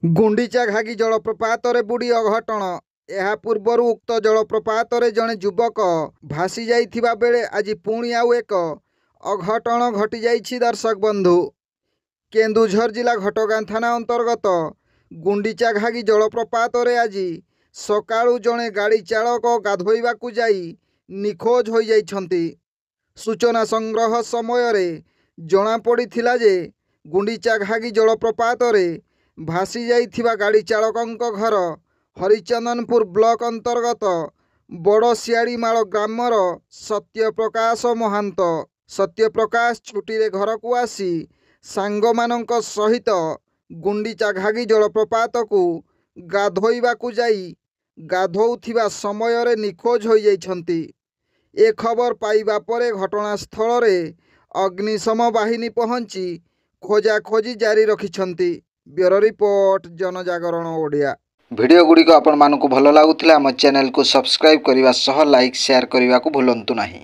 ଗୁଣ୍ଡିଚା ଘାଗି ଜଳପ୍ରପାତରେ ବୁଡ଼ି ଅଘଟଣ। ଏହା ପୂର୍ବରୁ ଉକ୍ତ ଜଳପ୍ରପାତରେ ଜଣେ ଯୁବକ ଭାସି ଯାଇଥିବା ବେଳେ ଆଜି ପୁଣି ଆଉ ଏକ ଅଘଟଣ ଘଟିଯାଇଛି। ଦର୍ଶକ ବନ୍ଧୁ, କେନ୍ଦୁଝର ଜିଲ୍ଲା ଘଟଗାଁ ଥାନା ଅନ୍ତର୍ଗତ ଗୁଣ୍ଡିଚା ଘାଗି ଜଳପ୍ରପାତରେ ଆଜି ସକାଳୁ ଜଣେ ଗାଡ଼ି ଚାଳକ ଗାଧୋଇବାକୁ ଯାଇ ନିଖୋଜ ହୋଇଯାଇଛନ୍ତି। ସୂଚନା ସଂଗ୍ରହ ସମୟରେ ଜଣାପଡ଼ିଥିଲା ଯେ ଗୁଣ୍ଡିଚା ଘାଗି ଜଳପ୍ରପାତରେ ଭାସି ଯାଇଥିବା ଗାଡ଼ି ଚାଳକଙ୍କ ଘର ହରିଚନ୍ଦନପୁର ବ୍ଲକ ଅନ୍ତର୍ଗତ ବଡ଼ସିଆଳିମାଳ ଗ୍ରାମର ସତ୍ୟପ୍ରକାଶ ମହାନ୍ତ। ସତ୍ୟପ୍ରକାଶ ଛୁଟିରେ ଘରକୁ ଆସି ସାଙ୍ଗମାନଙ୍କ ସହିତ ଗୁଣ୍ଡିଚା ଘାଗି ଜଳପ୍ରପାତକୁ ଗାଧୋଇବାକୁ ଯାଇ ଗାଧୋଉଥିବା ସମୟରେ ନିଖୋଜ ହୋଇଯାଇଛନ୍ତି। ଏ ଖବର ପାଇବା ପରେ ଘଟଣାସ୍ଥଳରେ ଅଗ୍ନିଶମ ବାହିନୀ ପହଞ୍ଚି ଖୋଜାଖୋଜି ଜାରି ରଖିଛନ୍ତି। Bureau report, Janajagarana Odia. Video ଗୁଡ଼ିକ ଆପଣମାନଙ୍କୁ ଭଲ ଲାଗୁଥିଲେ ଆମ ଚ୍ୟାନେଲକୁ ସବସ୍କ୍ରାଇବ୍ କରିବା ସହ ଲାଇକ୍ ସେୟାର କରିବାକୁ ଭୁଲନ୍ତୁ ନାହିଁ।